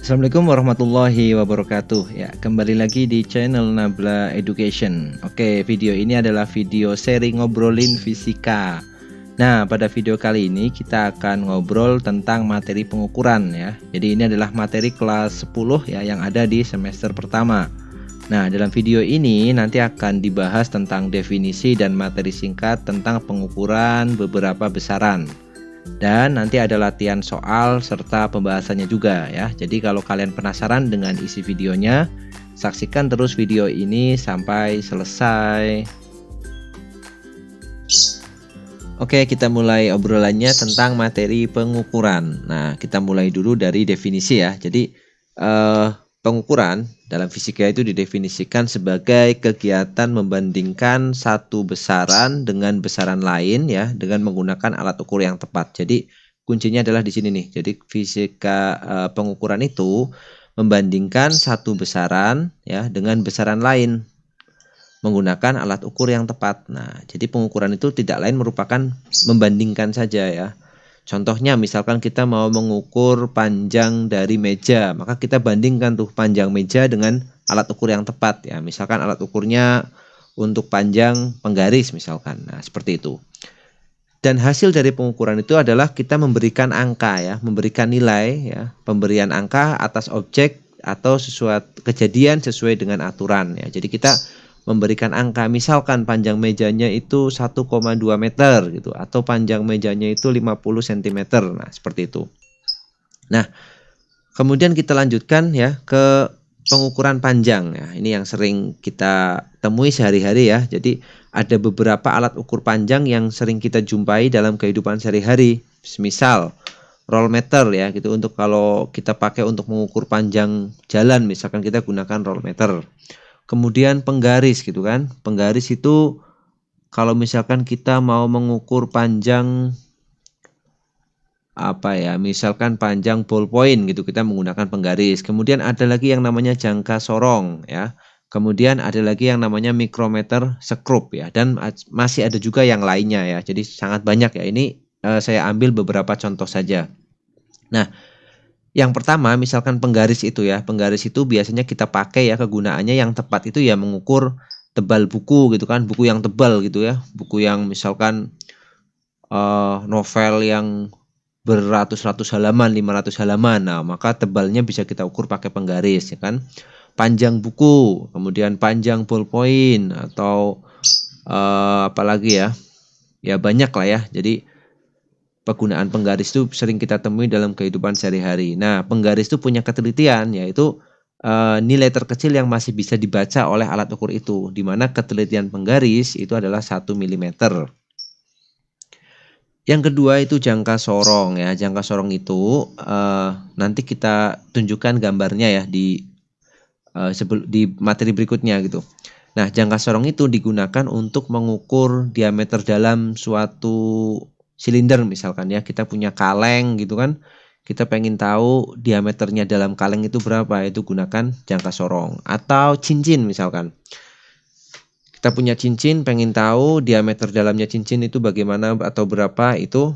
Assalamualaikum warahmatullahi wabarakatuh. Ya, kembali lagi di channel Nabla Education. Oke, video ini adalah video seri ngobrolin fisika. Nah, pada video kali ini kita akan ngobrol tentang materi pengukuran ya. Jadi ini adalah materi kelas 10 ya yang ada di semester pertama. Nah, dalam video ini nanti akan dibahas tentang definisi dan materi singkat tentang pengukuran beberapa besaran. Dan nanti ada latihan soal serta pembahasannya juga ya. Jadi kalau kalian penasaran dengan isi videonya, saksikan terus video ini sampai selesai. Oke, kita mulai obrolannya tentang materi pengukuran. Nah, kita mulai dulu dari definisi ya. Jadi pengukuran dalam fisika itu didefinisikan sebagai kegiatan membandingkan satu besaran dengan besaran lain ya dengan menggunakan alat ukur yang tepat. Jadi kuncinya adalah di sini nih. Jadi fisika pengukuran itu membandingkan satu besaran ya dengan besaran lain menggunakan alat ukur yang tepat. Nah, jadi pengukuran itu tidak lain merupakan membandingkan saja ya. Contohnya misalkan kita mau mengukur panjang dari meja, maka kita bandingkan tuh panjang meja dengan alat ukur yang tepat ya. Misalkan alat ukurnya untuk panjang penggaris misalkan. Nah, seperti itu. Dan hasil dari pengukuran itu adalah kita memberikan angka ya, memberikan nilai ya, pemberian angka atas objek atau sesuatu kejadian sesuai dengan aturan ya. Jadi kita memberikan angka, misalkan panjang mejanya itu 1,2 meter gitu atau panjang mejanya itu 50 cm. Nah, seperti itu. Nah, kemudian kita lanjutkan ya ke pengukuran panjang ya. Ini yang sering kita temui sehari-hari ya. Jadi ada beberapa alat ukur panjang yang sering kita jumpai dalam kehidupan sehari-hari. Misal roll meter ya gitu, untuk kalau kita pakai untuk mengukur panjang jalan, misalkan kita gunakan roll meter. Kemudian penggaris gitu kan. Penggaris itu kalau misalkan kita mau mengukur panjang apa ya, misalkan panjang ballpoint gitu, kita menggunakan penggaris. Kemudian ada lagi yang namanya jangka sorong ya. Kemudian ada lagi yang namanya mikrometer sekrup ya, dan masih ada juga yang lainnya ya. Jadi sangat banyak ya. Ini saya ambil beberapa contoh saja. Nah, yang pertama misalkan penggaris itu ya. Penggaris itu biasanya kita pakai ya, kegunaannya yang tepat itu ya mengukur tebal buku gitu kan, buku yang tebal gitu ya. Buku yang misalkan novel yang beratus-ratus halaman, 500 halaman. Nah, maka tebalnya bisa kita ukur pakai penggaris ya kan. Panjang buku, kemudian panjang ballpoint atau apalagi ya. Ya banyak lah ya. Jadi penggunaan penggaris itu sering kita temui dalam kehidupan sehari-hari. Nah, penggaris itu punya ketelitian, yaitu nilai terkecil yang masih bisa dibaca oleh alat ukur itu, di mana ketelitian penggaris itu adalah 1 mm. Yang kedua itu jangka sorong ya. Jangka sorong itu nanti kita tunjukkan gambarnya ya di materi berikutnya gitu. Nah, jangka sorong itu digunakan untuk mengukur diameter dalam suatu silinder misalkan ya. Kita punya kaleng gitu kan. Kita pengen tahu diameternya dalam kaleng itu berapa, itu gunakan jangka sorong. Atau cincin misalkan. Kita punya cincin, pengen tahu diameter dalamnya cincin itu bagaimana atau berapa, itu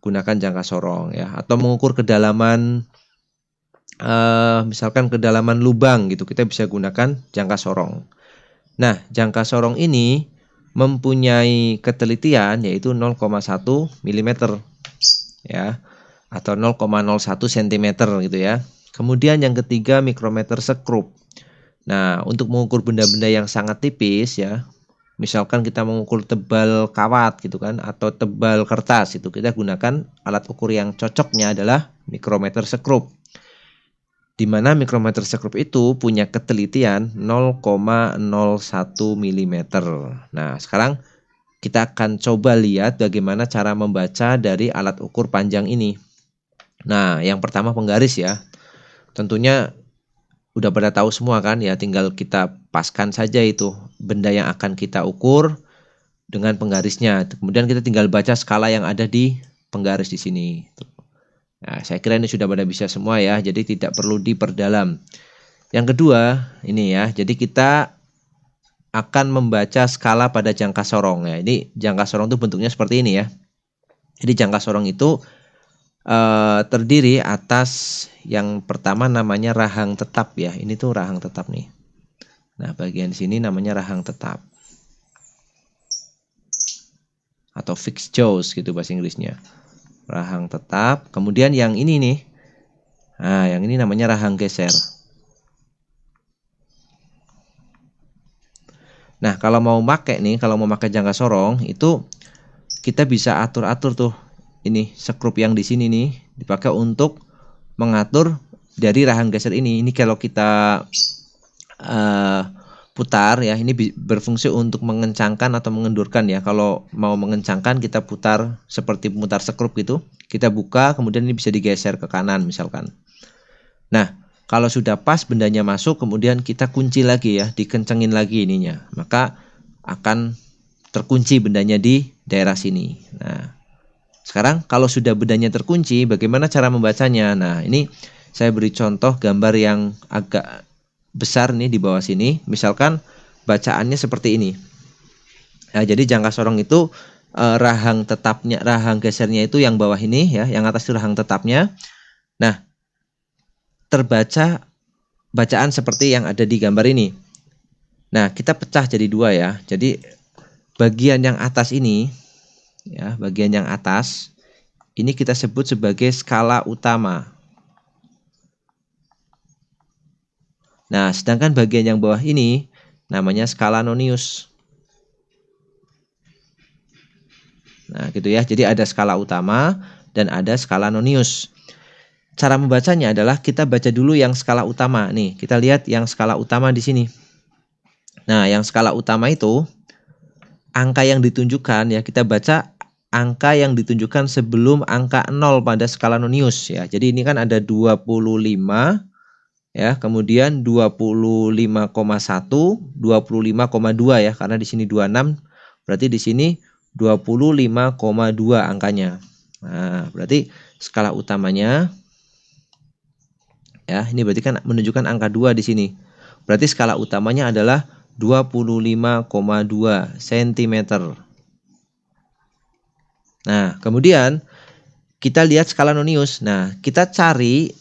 gunakan jangka sorong ya. Atau mengukur kedalaman misalkan kedalaman lubang gitu, kita bisa gunakan jangka sorong. Nah, jangka sorong ini mempunyai ketelitian yaitu 0,1 mm ya, atau 0,01 cm gitu ya. Kemudian yang ketiga mikrometer sekrup. Nah, untuk mengukur benda-benda yang sangat tipis ya, misalkan kita mengukur tebal kawat gitu kan, atau tebal kertas, itu kita gunakan alat ukur yang cocoknya adalah mikrometer sekrup. Di mana mikrometer sekrup itu punya ketelitian 0,01 mm. Nah, sekarang kita akan coba lihat bagaimana cara membaca dari alat ukur panjang ini. Nah, yang pertama penggaris ya. Tentunya udah pada tahu semua kan ya, tinggal kita paskan saja itu benda yang akan kita ukur dengan penggarisnya. Kemudian kita tinggal baca skala yang ada di penggaris di sini. Nah, saya kira ini sudah pada bisa semua ya, jadi tidak perlu diperdalam. Yang kedua, ini ya, jadi kita akan membaca skala pada jangka sorong ya. Ini jangka sorong itu bentuknya seperti ini ya. Jadi jangka sorong itu terdiri atas yang pertama namanya rahang tetap ya. Ini tuh rahang tetap nih. Nah, bagian sini namanya rahang tetap. Atau fixed jaws gitu bahasa Inggrisnya. Rahang tetap. Kemudian yang ini nih. Nah, yang ini namanya rahang geser. Nah, kalau mau pakai jangka sorong itu kita bisa atur-atur tuh. Ini skrup yang di sini nih dipakai untuk mengatur dari rahang geser ini. Ini kalau kita putar ya, ini berfungsi untuk mengencangkan atau mengendurkan ya. Kalau mau mengencangkan kita putar seperti memutar skrup gitu. Kita buka, kemudian ini bisa digeser ke kanan misalkan. Nah, kalau sudah pas bendanya masuk, kemudian kita kunci lagi ya, dikencengin lagi ininya. Maka akan terkunci bendanya di daerah sini. Nah, sekarang kalau sudah bendanya terkunci, bagaimana cara membacanya? Nah, ini saya beri contoh gambar yang agak besar nih di bawah sini. Misalkan bacaannya seperti ini. Nah, jadi jangka sorong itu rahang tetapnya, rahang gesernya itu yang bawah ini ya, yang atas itu rahang tetapnya. Nah, terbaca bacaan seperti yang ada di gambar ini. Nah, kita pecah jadi dua ya. Jadi bagian yang atas ini ya, bagian yang atas ini kita sebut sebagai skala utama. Nah, sedangkan bagian yang bawah ini namanya skala nonius. Nah, gitu ya. Jadi ada skala utama dan ada skala nonius. Cara membacanya adalah kita baca dulu yang skala utama. Nih, kita lihat yang skala utama di sini. Nah, yang skala utama itu angka yang ditunjukkan ya, kita baca angka yang ditunjukkan sebelum angka 0 pada skala nonius ya. Jadi ini kan ada 25 ya, kemudian 25,1, 25,2 ya, karena di sini 26, berarti di sini 25,2 angkanya. Nah, berarti skala utamanya ya, ini berarti kan menunjukkan angka 2 di sini. Berarti skala utamanya adalah 25,2 cm. Nah, kemudian kita lihat skala nonius. Nah, kita cari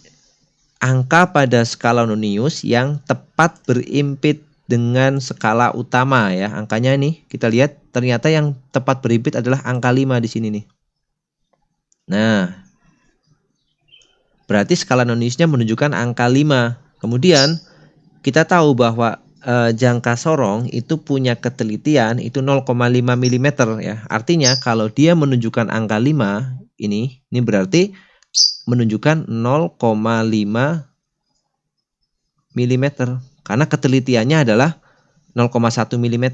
angka pada skala nonius yang tepat berimpit dengan skala utama ya. Angkanya nih kita lihat ternyata yang tepat berimpit adalah angka 5 di sini nih. Nah, berarti skala noniusnya menunjukkan angka 5. Kemudian kita tahu bahwa jangka sorong itu punya ketelitian itu 0,5 mm ya. Artinya kalau dia menunjukkan angka 5 ini berarti menunjukkan 0,5 mm karena ketelitiannya adalah 0,1 mm.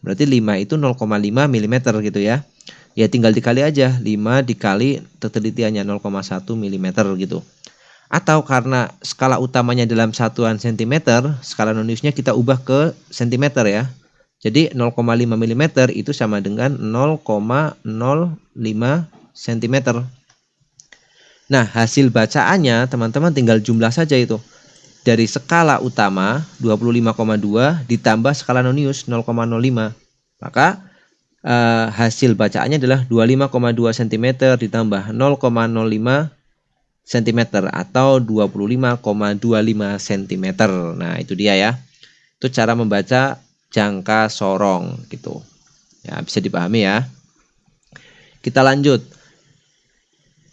Berarti 5 itu 0,5 mm gitu ya. Ya tinggal dikali aja, 5 dikali ketelitiannya 0,1 mm gitu. Atau karena skala utamanya dalam satuan cm, skala noniusnya kita ubah ke cm ya. Jadi 0,5 mm itu sama dengan 0,05 cm. Nah, hasil bacaannya teman-teman tinggal jumlah saja itu. Dari skala utama 25,2 ditambah skala nonius 0,05. Maka hasil bacaannya adalah 25,2 cm ditambah 0,05 cm atau 25,25 cm. Nah, itu dia ya. Itu cara membaca jangka sorong gitu. Ya, bisa dipahami ya. Kita lanjut.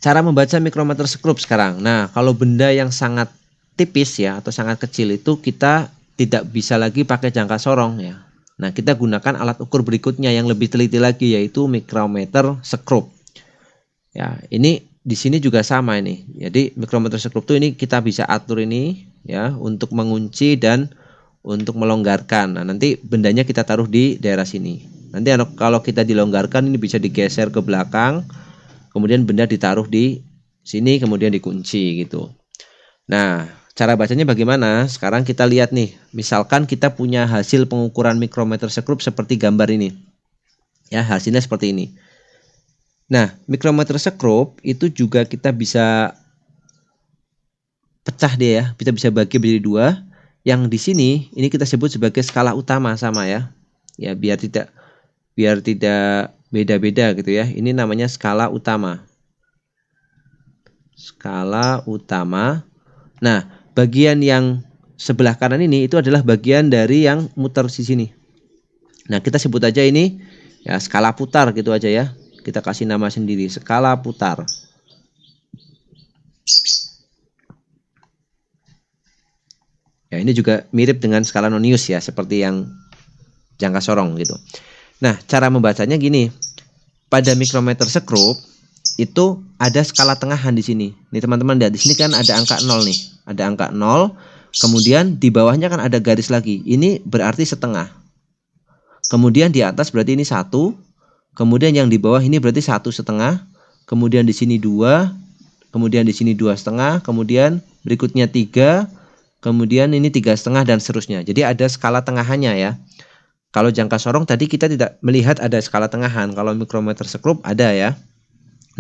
Cara membaca mikrometer skrup sekarang. Nah, kalau benda yang sangat tipis ya atau sangat kecil itu kita tidak bisa lagi pakai jangka sorong ya. Nah, kita gunakan alat ukur berikutnya yang lebih teliti lagi yaitu mikrometer skrup. Ya, ini di sini juga sama ini. Jadi mikrometer skrup itu ini kita bisa atur ini ya untuk mengunci dan untuk melonggarkan. Nah, nanti bendanya kita taruh di daerah sini. Nanti kalau kita dilonggarkan ini bisa digeser ke belakang. Kemudian benda ditaruh di sini kemudian dikunci gitu. Nah, cara bacanya bagaimana? Sekarang kita lihat nih. Misalkan kita punya hasil pengukuran mikrometer skrup seperti gambar ini. Ya, hasilnya seperti ini. Nah, mikrometer skrup itu juga kita bisa pecah dia ya. Kita bisa bagi menjadi dua. Yang di sini ini kita sebut sebagai skala utama sama ya. Ya, biar tidak beda-beda gitu ya. Ini namanya skala utama. skala utama. Nah, bagian yang sebelah kanan ini itu adalah bagian dari yang muter di sini. Nah, kita sebut aja ini ya skala putar gitu aja ya. Kita kasih nama sendiri, skala putar. Ya, ini juga mirip dengan skala nonius ya, seperti yang jangka sorong gitu. Nah, cara membacanya gini. Pada mikrometer sekrup itu ada skala tengahan di sini. Nih teman-teman lihat di sini kan ada angka 0 nih. Ada angka 0, kemudian di bawahnya kan ada garis lagi. Ini berarti setengah. Kemudian di atas berarti ini 1. Kemudian yang di bawah ini berarti 1,5. Kemudian di sini 2. Kemudian di sini 2,5. Kemudian berikutnya 3. Kemudian ini 3,5 dan seterusnya. Jadi ada skala tengahannya ya. Kalau jangka sorong tadi kita tidak melihat ada skala tengahan. Kalau mikrometer sekrup ada ya.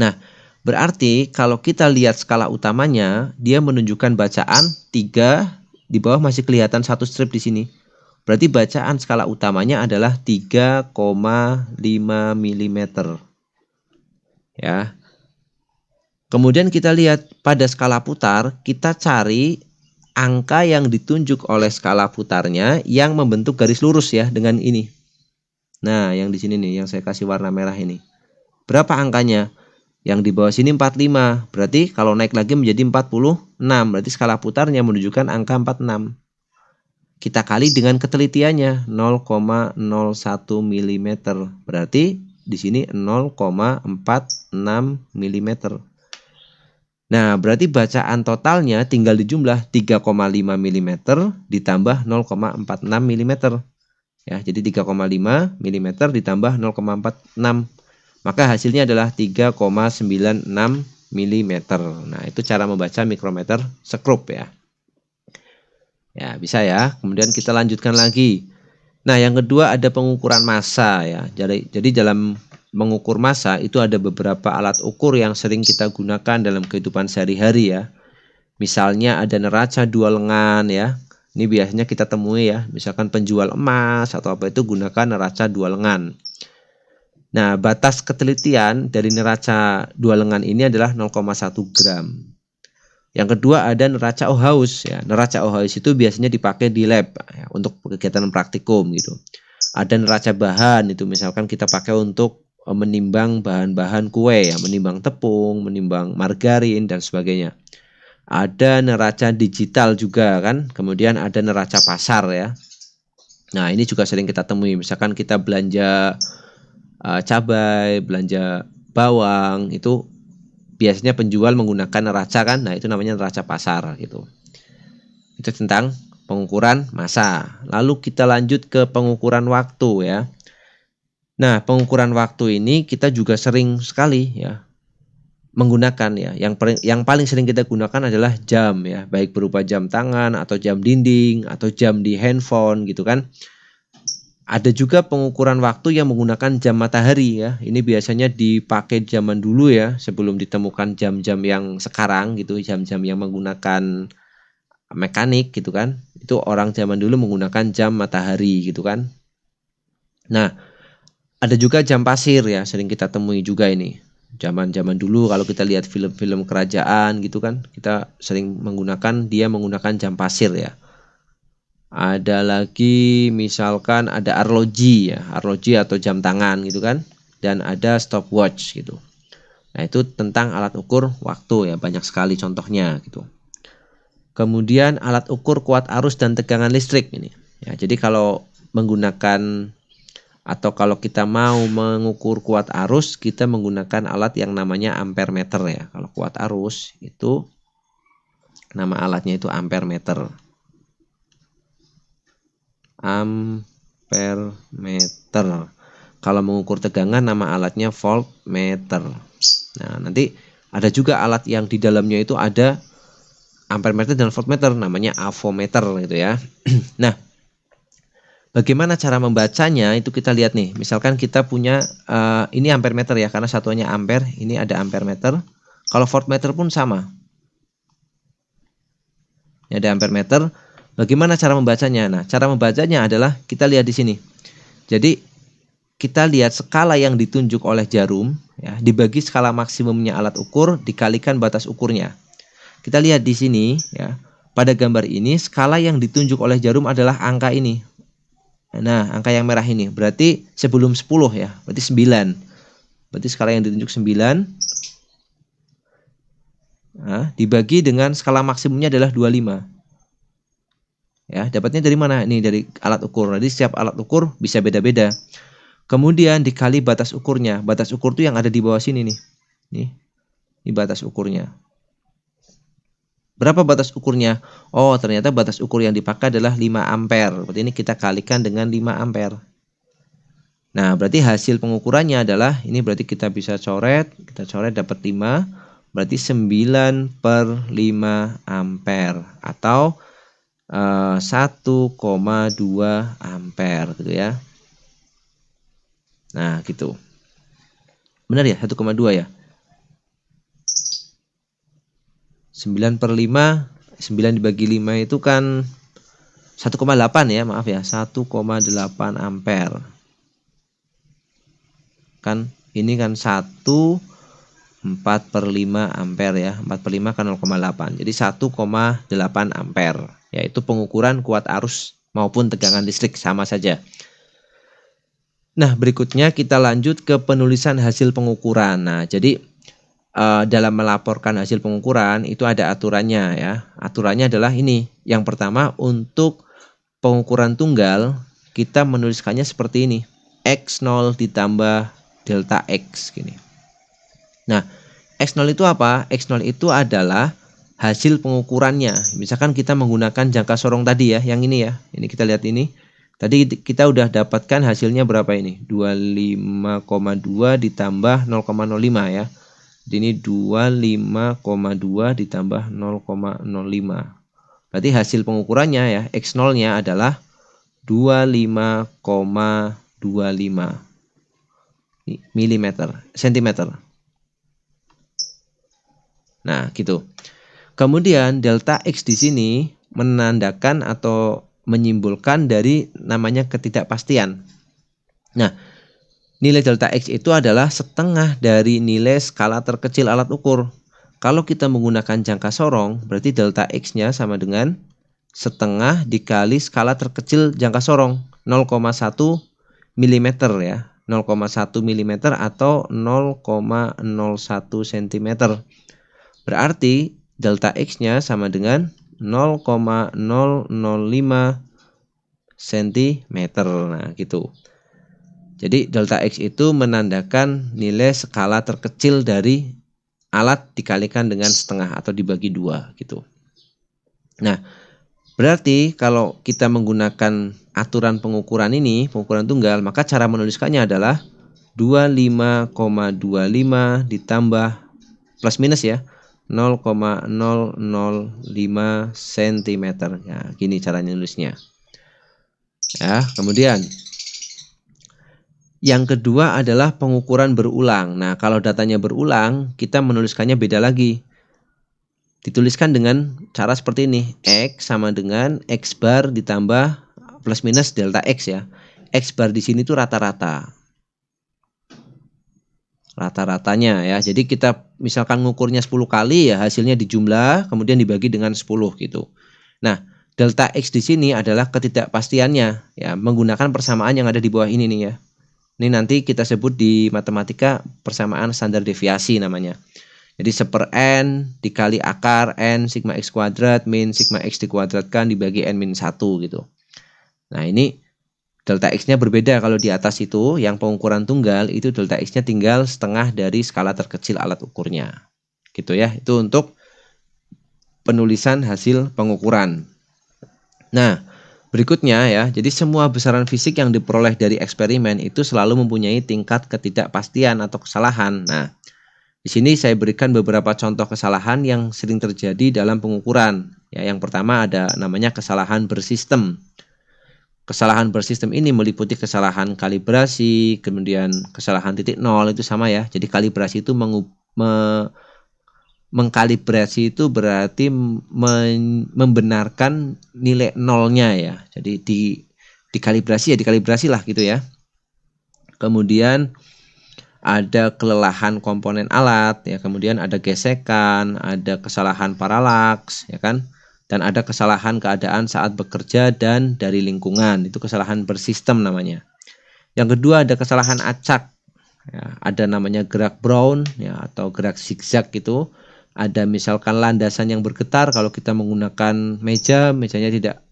Nah, berarti kalau kita lihat skala utamanya, dia menunjukkan bacaan 3, di bawah masih kelihatan satu strip di sini. Berarti bacaan skala utamanya adalah 3,5 mm. Ya. Kemudian kita lihat pada skala putar, kita cari angka yang ditunjuk oleh skala putarnya yang membentuk garis lurus ya dengan ini. Nah, yang di sini nih yang saya kasih warna merah ini. Berapa angkanya? Yang di bawah sini 45. Berarti kalau naik lagi menjadi 46. Berarti skala putarnya menunjukkan angka 46. Kita kali dengan ketelitiannya 0,01 mm. Berarti di sini 0,46 mm. Nah, berarti bacaan totalnya tinggal dijumlah 3,5 mm ditambah 0,46 mm. Ya, jadi 3,5 mm ditambah 0,46. Maka hasilnya adalah 3,96 mm. Nah, itu cara membaca mikrometer sekrup ya. Ya, bisa ya. Kemudian kita lanjutkan lagi. Nah, yang kedua ada pengukuran massa ya. Jadi dalam mengukur massa itu ada beberapa alat ukur yang sering kita gunakan dalam kehidupan sehari-hari ya. Misalnya ada neraca dua lengan ya. Ini biasanya kita temui ya. Misalkan penjual emas atau apa itu gunakan neraca dua lengan. Nah, batas ketelitian dari neraca dua lengan ini adalah 0,1 gram. Yang kedua ada neraca Ohaus ya. Neraca Ohaus itu biasanya dipakai di lab ya, untuk kegiatan praktikum gitu. Ada neraca bahan itu misalkan kita pakai untuk menimbang bahan-bahan kue ya, menimbang tepung, menimbang margarin dan sebagainya. Ada neraca digital juga kan. Kemudian ada neraca pasar ya. Nah, ini juga sering kita temui. Misalkan kita belanja cabai, belanja bawang, itu biasanya penjual menggunakan neraca kan. Nah, itu namanya neraca pasar gitu. Itu tentang pengukuran massa. Lalu kita lanjut ke pengukuran waktu ya. Nah, pengukuran waktu ini kita juga sering sekali ya menggunakan ya. Yang paling sering kita gunakan adalah jam ya, baik berupa jam tangan atau jam dinding atau jam di handphone gitu kan. Ada juga pengukuran waktu yang menggunakan jam matahari ya. Ini biasanya dipakai zaman dulu ya, sebelum ditemukan jam-jam yang sekarang gitu, jam-jam yang menggunakan mekanik gitu kan. Itu orang zaman dulu menggunakan jam matahari gitu kan. Nah, ada juga jam pasir ya, sering kita temui juga ini. Zaman-zaman dulu kalau kita lihat film-film kerajaan gitu kan, kita sering menggunakan jam pasir ya. Ada lagi misalkan ada arloji ya, arloji atau jam tangan gitu kan. Dan ada stopwatch gitu. Nah, itu tentang alat ukur waktu ya, banyak sekali contohnya gitu. Kemudian alat ukur kuat arus dan tegangan listrik ini. Ya, jadi kalau menggunakan atau kalau kita mau mengukur kuat arus, kita menggunakan alat yang namanya ampermeter ya. Kalau kuat arus itu nama alatnya itu ampermeter. Ampermeter. Kalau mengukur tegangan nama alatnya voltmeter. Nah, nanti ada juga alat yang di dalamnya itu ada ampermeter dan voltmeter, namanya avometer gitu ya. Nah, bagaimana cara membacanya itu kita lihat nih. Misalkan kita punya ini ampermeter ya, karena satuannya ampere. Ini ada ampermeter. Kalau voltmeter pun sama. Ini ada ampermeter. Bagaimana cara membacanya? Nah, cara membacanya adalah kita lihat di sini. Jadi kita lihat skala yang ditunjuk oleh jarum ya, dibagi skala maksimumnya alat ukur dikalikan batas ukurnya. Kita lihat di sini ya. Pada gambar ini skala yang ditunjuk oleh jarum adalah angka ini. Nah, angka yang merah ini berarti sebelum 10 ya, berarti 9. Berarti skala yang ditunjuk 9. Nah, dibagi dengan skala maksimumnya adalah 25. Ya, dapatnya dari mana? Ini dari alat ukur. Jadi setiap alat ukur bisa beda-beda. Kemudian dikali batas ukurnya. Batas ukur itu yang ada di bawah sini nih. Ini batas ukurnya. Berapa batas ukurnya? Oh, ternyata batas ukur yang dipakai adalah 5 ampere. Berarti ini kita kalikan dengan 5 ampere. Nah, berarti hasil pengukurannya adalah, ini berarti kita bisa coret. Kita coret dapat 5. Berarti 9/5 ampere. Atau 1,2 ampere gitu ya. Nah, gitu. Benar ya? 1,2 ya? 9/5, 9 dibagi 5 itu kan 1,8 ya, maaf ya, 1,8 ampere. Kan ini kan 4/5 ampere ya, 4/5 kan 0,8. Jadi 1,8 ampere, yaitu pengukuran kuat arus maupun tegangan listrik, sama saja. Nah, berikutnya kita lanjut ke penulisan hasil pengukuran. Nah, jadi dalam melaporkan hasil pengukuran itu ada aturannya ya. Aturannya adalah ini. Yang pertama, untuk pengukuran tunggal kita menuliskannya seperti ini. X0 ditambah delta X gini. Nah, X0 itu apa? X0 itu adalah hasil pengukurannya. Misalkan kita menggunakan jangka sorong tadi ya, yang ini ya. Ini kita lihat ini. Tadi kita udah dapatkan hasilnya berapa ini? 25,2 ditambah 0,05 ya. Jadi ini 25,2 ditambah 0,05. Berarti hasil pengukurannya ya, X0-nya adalah 25,25 cm. Nah, gitu. Kemudian delta X di sini menandakan atau menyimbolkan dari namanya ketidakpastian. Nah, nilai delta X itu adalah setengah dari nilai skala terkecil alat ukur. Kalau kita menggunakan jangka sorong, berarti delta X-nya sama dengan setengah dikali skala terkecil jangka sorong, 0,1 mm ya. 0,1 mm atau 0,01 cm. Berarti delta X-nya sama dengan 0,005 cm. Nah, gitu. Jadi delta X itu menandakan nilai skala terkecil dari alat dikalikan dengan setengah atau dibagi 2 gitu. Nah, berarti kalau kita menggunakan aturan pengukuran ini, pengukuran tunggal, maka cara menuliskannya adalah 25,25 ditambah plus minus ya, 0,005 cm. Ya, gini caranya nulisnya. Ya, kemudian yang kedua adalah pengukuran berulang. Nah, kalau datanya berulang, kita menuliskannya beda lagi. Dituliskan dengan cara seperti ini. X sama dengan X bar ditambah plus minus delta X ya. X bar di sini tuh rata-rata. Rata-ratanya ya. Jadi kita misalkan ngukurnya 10 kali ya, hasilnya dijumlah kemudian dibagi dengan 10 gitu. Nah, delta X di sini adalah ketidakpastiannya ya, menggunakan persamaan yang ada di bawah ini nih ya. Ini nanti kita sebut di matematika persamaan standar deviasi namanya. Jadi 1/n dikali akar n sigma x kuadrat min sigma x dikuadratkan dibagi n min 1 gitu. Nah, ini delta X-nya berbeda kalau di atas itu, yang pengukuran tunggal itu delta X-nya tinggal setengah dari skala terkecil alat ukurnya. Gitu ya, itu untuk penulisan hasil pengukuran. Nah, berikutnya ya, jadi semua besaran fisik yang diperoleh dari eksperimen itu selalu mempunyai tingkat ketidakpastian atau kesalahan. Nah, di sini saya berikan beberapa contoh kesalahan yang sering terjadi dalam pengukuran. Ya, yang pertama ada namanya kesalahan bersistem. Kesalahan bersistem ini meliputi kesalahan kalibrasi, kemudian kesalahan titik nol itu sama ya. Jadi kalibrasi itu mengkalibrasi itu berarti membenarkan nilai nolnya ya. Jadi dikalibrasi ya dikalibrasi lah gitu ya. Kemudian ada kelelahan komponen alat, ya, kemudian ada gesekan, ada kesalahan paralaks, ya kan, dan ada kesalahan keadaan saat bekerja dan dari lingkungan, itu kesalahan bersistem namanya. Yang kedua ada kesalahan acak, ya, ada namanya gerak Brown, ya, atau gerak zigzag gitu. Ada misalkan landasan yang bergetar kalau kita menggunakan mejanya tidak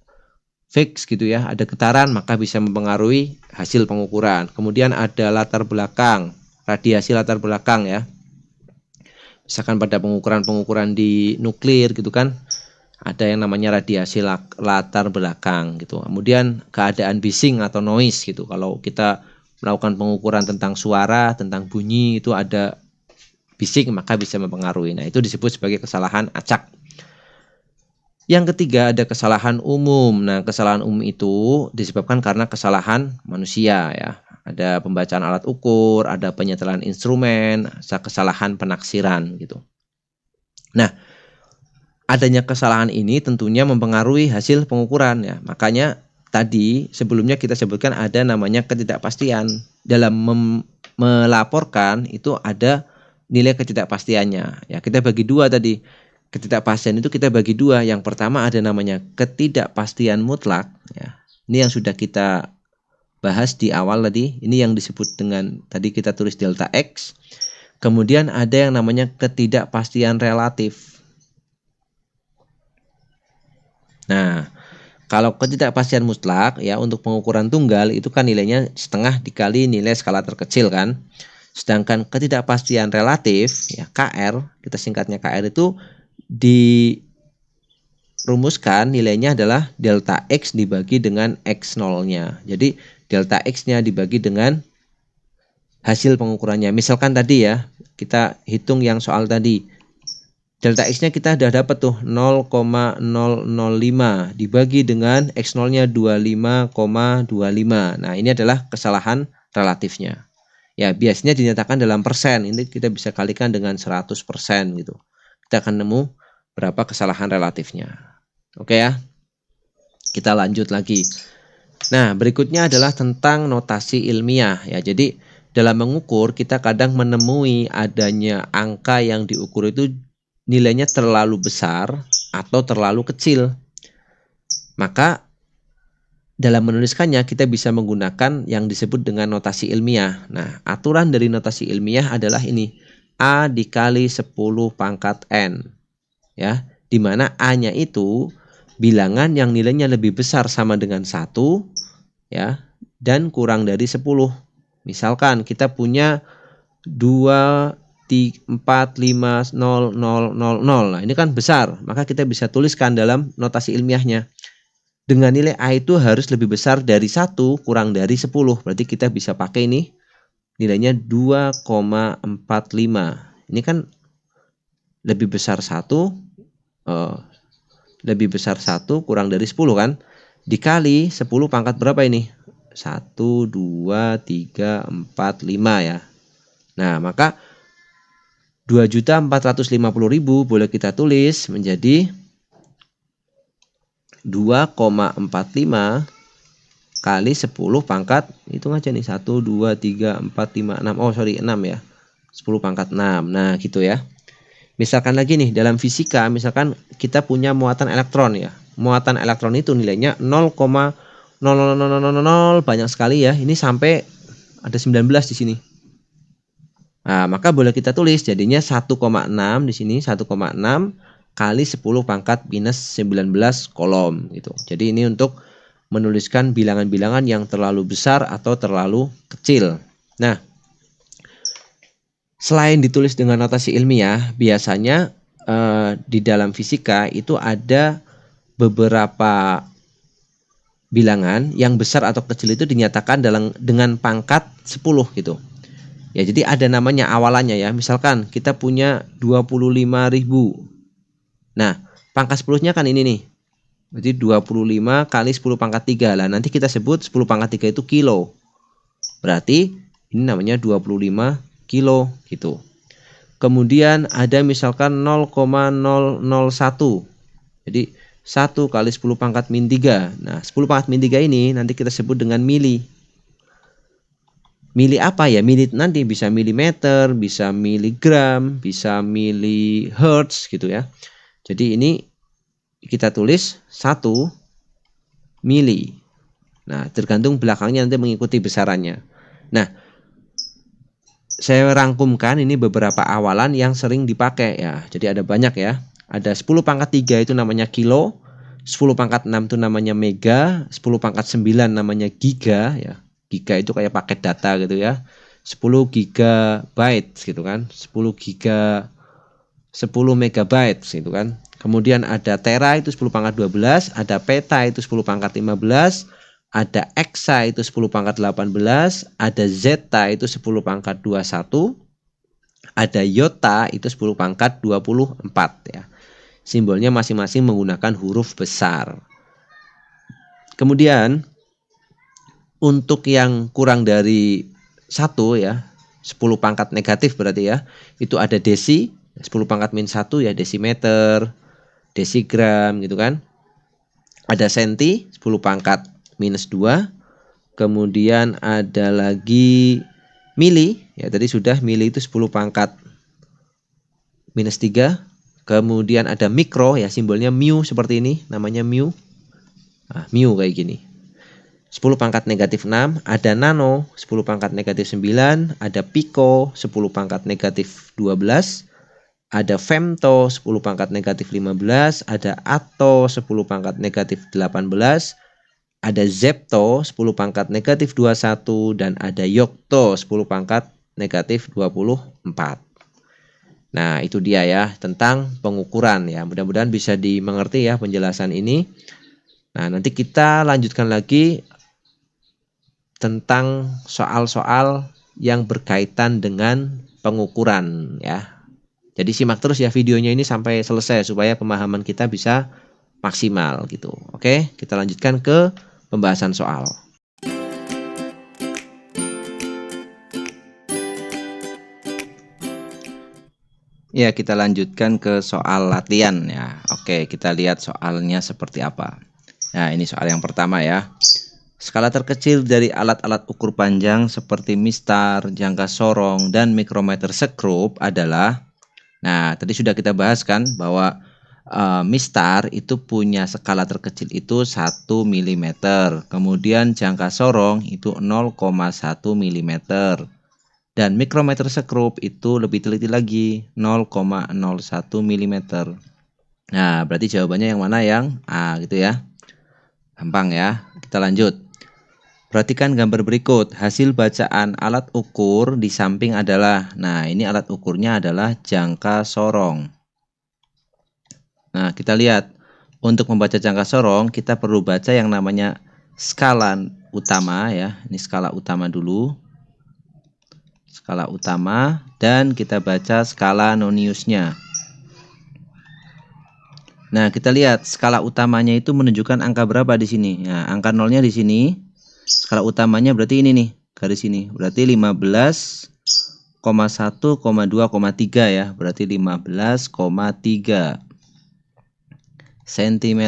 fix gitu ya, ada getaran maka bisa mempengaruhi hasil pengukuran. Kemudian ada latar belakang, radiasi latar belakang ya. Misalkan pada pengukuran di nuklir gitu kan, ada yang namanya radiasi latar belakang gitu. Kemudian keadaan bising atau noise gitu. Kalau kita melakukan pengukuran tentang suara, tentang bunyi itu ada bising maka bisa mempengaruhi. Nah, itu disebut sebagai kesalahan acak. Yang ketiga ada kesalahan umum. Nah, kesalahan umum itu disebabkan karena kesalahan manusia ya. Ada pembacaan alat ukur, ada penyetelan instrumen, kesalahan penaksiran gitu. Nah, adanya kesalahan ini tentunya mempengaruhi hasil pengukuran ya. Makanya tadi sebelumnya kita sebutkan ada namanya ketidakpastian. Dalam melaporkan itu ada nilai ketidakpastiannya. Ya, kita bagi dua tadi. Ketidakpastian itu kita bagi dua. Yang pertama ada namanya ketidakpastian mutlak ya. Ini yang sudah kita bahas di awal tadi. Ini yang disebut dengan tadi kita tulis delta X. Kemudian ada yang namanya ketidakpastian relatif. Nah, kalau ketidakpastian mutlak ya untuk pengukuran tunggal itu kan nilainya setengah dikali nilai skala terkecil kan. Sedangkan ketidakpastian relatif ya KR, kita singkatnya KR itu dirumuskan nilainya adalah delta X dibagi dengan X0-nya. Jadi delta X-nya dibagi dengan hasil pengukurannya. Misalkan tadi ya, kita hitung yang soal tadi. Delta X-nya kita sudah dapat tuh 0,005 dibagi dengan X0-nya 25,25. Nah, ini adalah kesalahan relatifnya. Ya, biasanya dinyatakan dalam persen. Ini kita bisa kalikan dengan 100% gitu. Kita akan nemu berapa kesalahan relatifnya. Oke ya. Kita lanjut lagi. Nah, berikutnya adalah tentang notasi ilmiah ya. Jadi, dalam mengukur kita kadang menemui adanya angka yang diukur itu nilainya terlalu besar atau terlalu kecil. Maka dalam menuliskannya kita bisa menggunakan yang disebut dengan notasi ilmiah. Nah, aturan dari notasi ilmiah adalah ini. A dikali 10 pangkat N. Ya, di mana A-nya itu bilangan yang nilainya lebih besar sama dengan 1 ya, dan kurang dari 10. Misalkan kita punya 2, 4, 5, 0, 0, 0, 0. Nah, ini kan besar, maka kita bisa tuliskan dalam notasi ilmiahnya. Dengan nilai A itu harus lebih besar dari 1 kurang dari 10. Berarti kita bisa pakai ini nilainya 2,45. Ini kan lebih besar 1 lebih besar 1 kurang dari 10 kan, dikali 10 pangkat berapa ini, 1, 2, 3, 4, 5 ya. Nah, maka 2.450.000 boleh kita tulis menjadi 2,45 kali 10 pangkat, hitung aja nih, 1, 2, 3, 4, 5, 6, 6 ya, 10 pangkat 6. Nah gitu ya. Misalkan lagi nih dalam fisika, misalkan kita punya muatan elektron ya. Muatan elektron itu nilainya 0,00000 banyak sekali ya. Ini sampai ada 19 di sini. Nah, maka boleh kita tulis jadinya 1,6 di sini, 1,6 kali 10 pangkat minus 19 kolom gitu. Jadi ini untuk menuliskan bilangan-bilangan yang terlalu besar atau terlalu kecil. Nah, selain ditulis dengan notasi ilmiah, biasanya di dalam fisika itu ada beberapa bilangan yang besar atau kecil itu dinyatakan dengan pangkat 10 gitu. Ya, jadi ada namanya awalannya ya. Misalkan kita punya 25.000. Nah, pangkat 10-nya kan ini nih. Jadi 25 kali 10 pangkat 3. Lah nanti kita sebut 10 pangkat 3 itu kilo. Berarti ini namanya 25 kilo gitu. Kemudian ada misalkan 0,001. Jadi 1 kali 10 pangkat min 3. Nah, 10 pangkat min 3 ini nanti kita sebut dengan mili. Mili apa ya? Mili nanti bisa milimeter, bisa miligram, bisa milihertz gitu ya. Jadi ini kita tulis 1 mili. Nah, tergantung belakangnya nanti mengikuti besarannya. Nah, saya rangkumkan ini beberapa awalan yang sering dipakai ya. Jadi ada banyak ya. Ada 10 pangkat 3 itu namanya kilo, 10 pangkat 6 itu namanya mega, 10 pangkat 9 namanya giga ya. Giga itu kayak paket data gitu ya. 10 gigabyte gitu kan. 10 megabyte gitu kan. Kemudian ada tera itu 10 pangkat 12, ada peta itu 10 pangkat 15, ada exa itu 10 pangkat 18, ada zeta itu 10 pangkat 21, ada iota itu 10 pangkat 24 ya. Simbolnya masing-masing menggunakan huruf besar. Kemudian untuk yang kurang dari 1 ya, 10 pangkat negatif berarti ya, itu ada desi, 10 pangkat min 1 ya desimeter, desigram gitu kan. Ada senti 10 pangkat minus 2. Kemudian ada lagi mili, ya tadi sudah mili itu 10 pangkat minus 3. Kemudian ada mikro ya, simbolnya mu seperti ini, namanya mu. Nah, mu kayak gini. 10 pangkat negatif 6, ada nano 10 pangkat negatif 9, ada pico 10 pangkat negatif 12, ada femto 10 pangkat negatif 15, ada atto 10 pangkat negatif 18, ada zepto 10 pangkat negatif 21, dan ada yokto 10 pangkat negatif 24. Nah, itu dia ya tentang pengukuran ya. Mudah-mudahan bisa dimengerti ya penjelasan ini. Nah, nanti kita lanjutkan lagi tentang soal-soal yang berkaitan dengan pengukuran ya. Jadi simak terus ya videonya ini sampai selesai supaya pemahaman kita bisa maksimal gitu. Oke, kita lanjutkan ke pembahasan soal. Ya, kita lanjutkan ke soal latihan ya. Oke, kita lihat soalnya seperti apa. Nah, ini soal yang pertama ya. Skala terkecil dari alat-alat ukur panjang seperti mistar, jangka sorong, dan mikrometer sekrup adalah. Nah, tadi sudah kita bahas kan bahwa mistar itu punya skala terkecil itu 1 mm. Kemudian jangka sorong itu 0,1 mm. Dan mikrometer sekrup itu lebih teliti lagi 0,01 mm. Nah, berarti jawabannya yang mana? Yang A gitu ya. Gampang ya. Kita lanjut. Perhatikan gambar berikut. Hasil bacaan alat ukur di samping adalah. Nah, ini alat ukurnya adalah jangka sorong. Nah, kita lihat. Untuk membaca jangka sorong, kita perlu baca yang namanya skala utama ya. Ini skala utama dulu. Skala utama, dan kita baca skala noniusnya. Nah, kita lihat skala utamanya itu menunjukkan angka berapa di sini. Nah, angka nolnya di sini. Skala utamanya berarti ini nih, garis ini. Berarti 15,1,2,3 ya. Berarti 15,3 cm.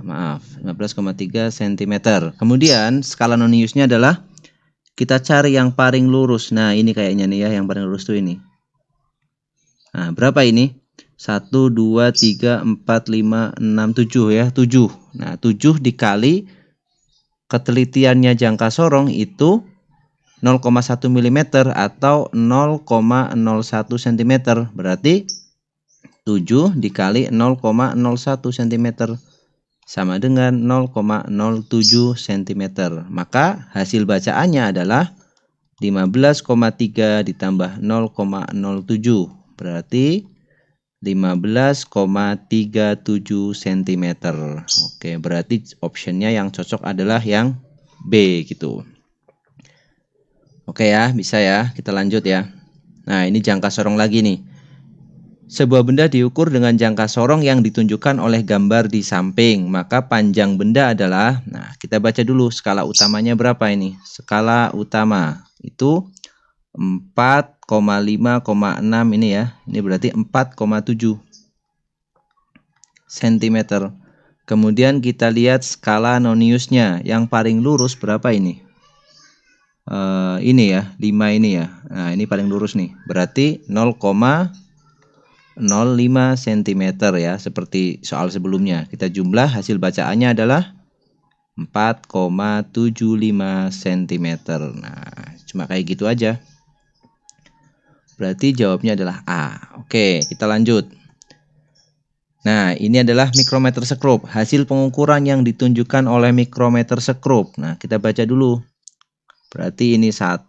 Maaf, 15,3 cm. Kemudian skala noniusnya adalah kita cari yang paling lurus. Nah, ini kayaknya nih ya, yang paling lurus tuh ini. Nah, berapa ini? 1, 2, 3, 4, 5, 6, 7 ya. 7. Nah, 7 dikali ketelitiannya jangka sorong itu 0,1 mm atau 0,01 cm. Berarti 7 dikali 0,01 cm sama dengan 0,07 cm. Maka hasil bacaannya adalah 15,3 ditambah 0,07. Berarti 15,37 cm. Oke, berarti optionnya yang cocok adalah yang B gitu. Oke ya, bisa ya. Kita lanjut ya. Nah, ini jangka sorong lagi nih. Sebuah benda diukur dengan jangka sorong yang ditunjukkan oleh gambar di samping. Maka panjang benda adalah, nah kita baca dulu skala utamanya berapa ini. Skala utama itu 4,5,6 ini ya. Ini berarti 4,7 cm. Kemudian kita lihat skala noniusnya. Yang paling lurus berapa ini? Ini ya, 5 ini ya. Nah, ini paling lurus nih. Berarti 0,05 cm ya, seperti soal sebelumnya. Kita jumlah, hasil bacaannya adalah 4,75 cm. Nah, cuma kayak gitu aja. Berarti jawabnya adalah A. Oke, kita lanjut. Nah, ini adalah mikrometer sekrup. Hasil pengukuran yang ditunjukkan oleh mikrometer sekrup. Nah, kita baca dulu. Berarti ini 1,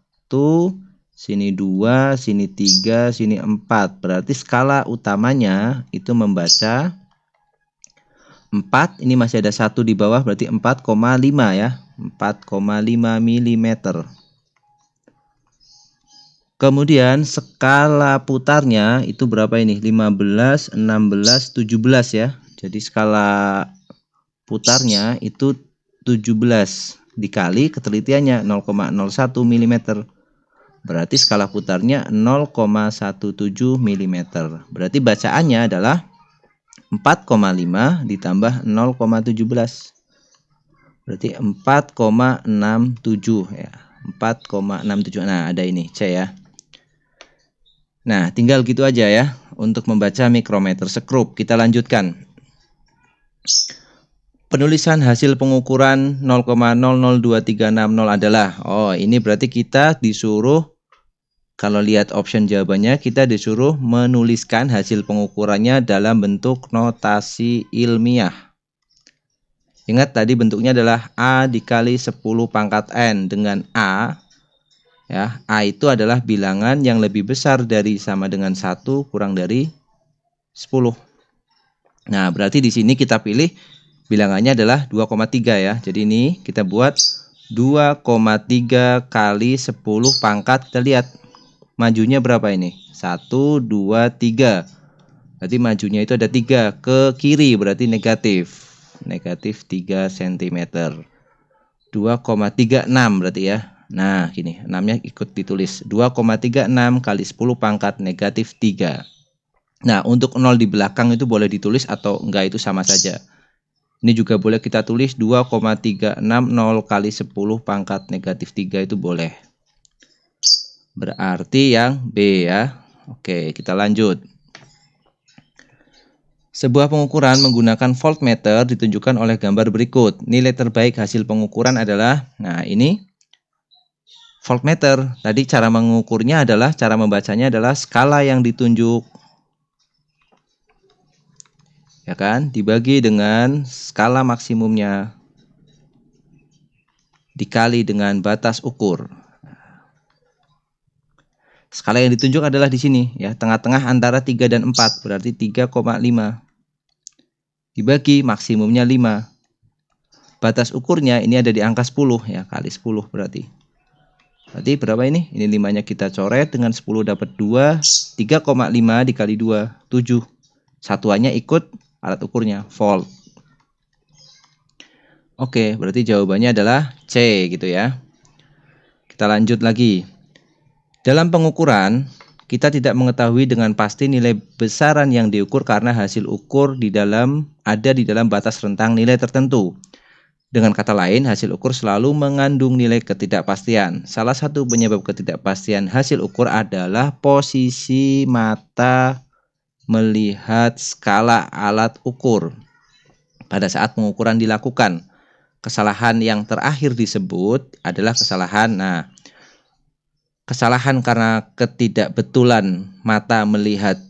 sini 2, sini 3, sini 4. Berarti skala utamanya itu membaca 4. Ini masih ada 1 di bawah, berarti 4,5 ya. 4,5 mm. Kemudian skala putarnya itu berapa ini? 15, 16, 17 ya. Jadi skala putarnya itu 17 dikali ketelitiannya 0,01 mm. Berarti skala putarnya 0,17 mm. Berarti bacaannya adalah 4,5 ditambah 0,17. Berarti 4,67 ya. 4,67. Nah, ada ini C ya. Nah, tinggal gitu aja ya untuk membaca mikrometer sekrup. Kita lanjutkan. Penulisan hasil pengukuran 0,002360 adalah, ini berarti kita disuruh, kalau lihat option jawabannya, kita disuruh menuliskan hasil pengukurannya dalam bentuk notasi ilmiah. Ingat tadi bentuknya adalah A dikali 10 pangkat N dengan A. Ya, A itu adalah bilangan yang lebih besar dari sama dengan 1 kurang dari 10. Nah, berarti di sini kita pilih bilangannya adalah 2,3 ya. Jadi ini kita buat 2,3 kali 10 pangkat. Kita lihat majunya berapa ini? 1, 2, 3. Berarti majunya itu ada 3 ke kiri, berarti negatif. Negatif 3 cm. 2,36 berarti ya. Nah, gini, 6-nya ikut ditulis. 2,36 kali 10 pangkat negatif 3. Nah, untuk 0 di belakang itu boleh ditulis atau enggak, itu sama saja. Ini juga boleh kita tulis 2,360 kali 10 pangkat negatif 3 itu boleh. Berarti yang B ya. Oke, kita lanjut. Sebuah pengukuran menggunakan voltmeter ditunjukkan oleh gambar berikut. Nilai terbaik hasil pengukuran adalah, nah ini voltmeter. Tadi cara mengukurnya adalah, cara membacanya adalah skala yang ditunjuk. Ya kan? Dibagi dengan skala maksimumnya dikali dengan batas ukur. Skala yang ditunjuk adalah di sini ya, tengah-tengah antara 3 dan 4, berarti 3,5. Dibagi maksimumnya 5. Batas ukurnya ini ada di angka 10 ya, kali 10 berarti. Berarti berapa ini? Ini 5-nya kita coret, dengan 10 dapat 2, 3,5 dikali 2, 7. Satuannya ikut alat ukurnya, volt. Oke, berarti jawabannya adalah C gitu ya. Kita lanjut lagi. Dalam pengukuran, kita tidak mengetahui dengan pasti nilai besaran yang diukur karena hasil ukur ada di dalam batas rentang nilai tertentu. Dengan kata lain, hasil ukur selalu mengandung nilai ketidakpastian. Salah satu penyebab ketidakpastian hasil ukur adalah posisi mata melihat skala alat ukur pada saat pengukuran dilakukan. Kesalahan yang terakhir disebut adalah kesalahan karena ketidakbetulan mata melihat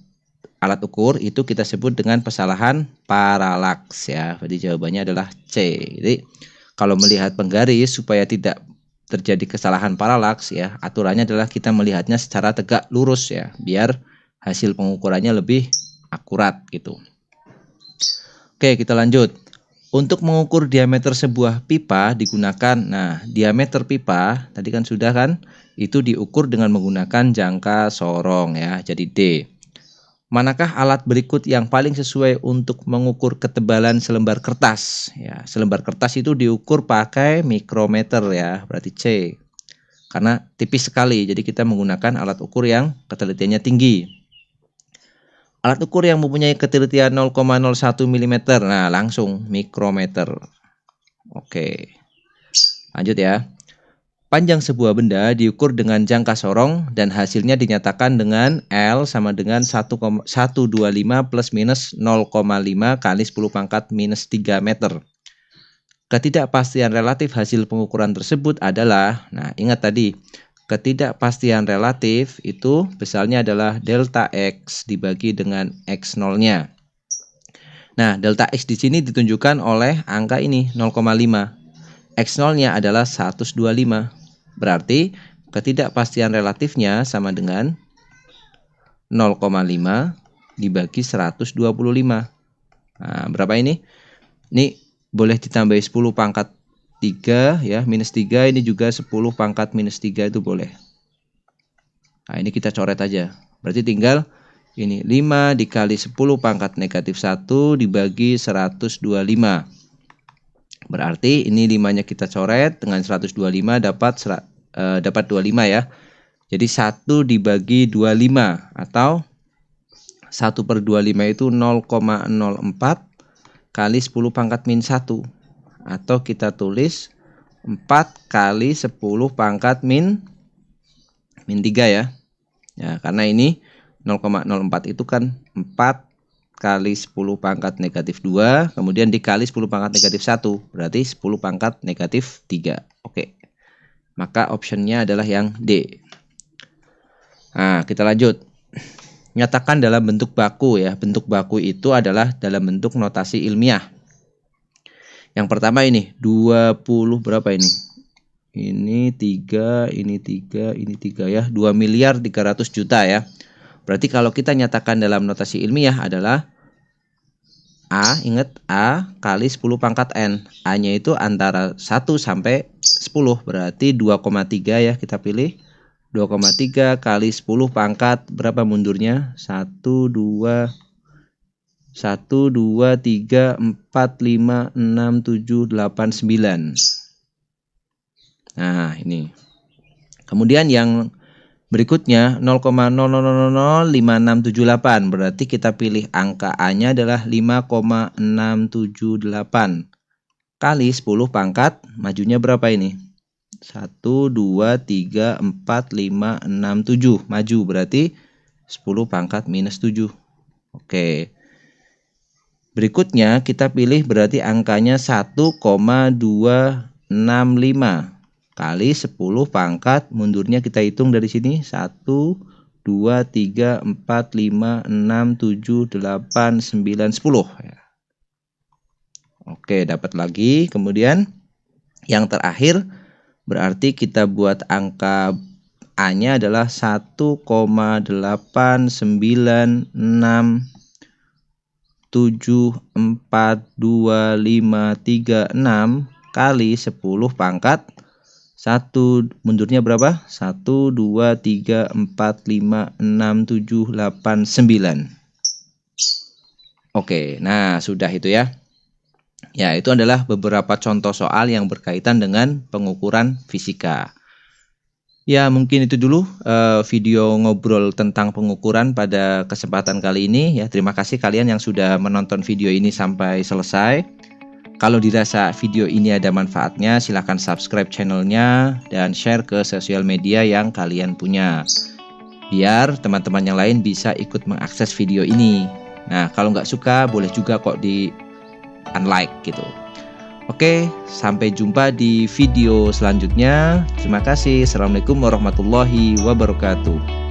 alat ukur, itu kita sebut dengan kesalahan paralaks ya. Jadi jawabannya adalah C. Jadi kalau melihat penggaris supaya tidak terjadi kesalahan paralaks ya, aturannya adalah kita melihatnya secara tegak lurus ya, biar hasil pengukurannya lebih akurat gitu. Oke, kita lanjut. Untuk mengukur diameter sebuah pipa digunakan, diameter pipa tadi kan sudah kan, itu diukur dengan menggunakan jangka sorong ya, jadi D. Manakah alat berikut yang paling sesuai untuk mengukur ketebalan selembar kertas? Ya, selembar kertas itu diukur pakai mikrometer ya, berarti C. Karena tipis sekali, jadi kita menggunakan alat ukur yang ketelitiannya tinggi. Alat ukur yang mempunyai ketelitian 0,01 mm. Nah, langsung mikrometer. Oke. Lanjut ya. Panjang sebuah benda diukur dengan jangka sorong dan hasilnya dinyatakan dengan L sama dengan 1,125 plus minus 0,5 kali 10 pangkat minus 3 meter. Ketidakpastian relatif hasil pengukuran tersebut adalah, nah ingat tadi, ketidakpastian relatif itu besarnya adalah delta X dibagi dengan X0-nya. Nah, delta X di sini ditunjukkan oleh angka ini 0,5. X0-nya adalah 125. Berarti ketidakpastian relatifnya sama dengan 0,5 dibagi 125. Nah, berapa ini? Ini boleh ditambah 10 pangkat 3 ya, minus 3, ini juga 10 pangkat minus 3 itu boleh. Nah, ini kita coret aja. Berarti tinggal ini 5 dikali 10 pangkat negatif 1 dibagi 125. Berarti ini 5-nya kita coret, dengan 125 dapat 25 ya. Jadi 1 dibagi 25 atau 1/25 itu 0,04 kali 10 pangkat min 1. Atau kita tulis 4 kali 10 pangkat min 3 ya. Ya, karena ini 0,04 itu kan 4 kali 10 pangkat negatif 2, kemudian dikali 10 pangkat negatif 1, berarti 10 pangkat negatif 3. Oke. Maka optionnya adalah yang D. Nah, kita lanjut. Nyatakan dalam bentuk baku ya. Bentuk baku itu adalah dalam bentuk notasi ilmiah. Yang pertama ini 20 berapa ini? Ini 3, ini 3, ini 3 ya. 2.300.000.000 ya. Berarti kalau kita nyatakan dalam notasi ilmiah adalah A, ingat A kali 10 pangkat N. A-nya itu antara 1 sampai 10, berarti 2,3 ya, kita pilih 2,3 kali 10 pangkat berapa mundurnya? 1, 2, 3, 4, 5, 6, 7, 8, 9. Nah, ini. Kemudian yang berikutnya 0,00005678, berarti kita pilih angka A-nya adalah 5,678 kali 10 pangkat, majunya berapa ini? 1, 2, 3, 4, 5, 6, 7. Maju berarti 10 pangkat minus 7. Oke. Berikutnya kita pilih berarti angkanya 1,265 kali 10 pangkat, mundurnya kita hitung dari sini 1, 2, 3, 4, 5, 6, 7, 8, 9, 10 ya. Oke, dapat lagi. Kemudian yang terakhir berarti kita buat angka A-nya adalah 1,8942536 kali 10 pangkat 1, mundurnya berapa? 1, 2, 3, 4, 5, 6, 7, 8, 9. Oke, nah sudah itu ya. Ya, itu adalah beberapa contoh soal yang berkaitan dengan pengukuran fisika. Ya, mungkin itu dulu video ngobrol tentang pengukuran pada kesempatan kali ini. Ya, terima kasih kalian yang sudah menonton video ini sampai selesai. Kalau dirasa video ini ada manfaatnya, silahkan subscribe channelnya dan share ke sosial media yang kalian punya. Biar teman-teman yang lain bisa ikut mengakses video ini. Nah, kalau nggak suka, boleh juga kok di unlike gitu. Oke, sampai jumpa di video selanjutnya. Terima kasih. Assalamualaikum warahmatullahi wabarakatuh.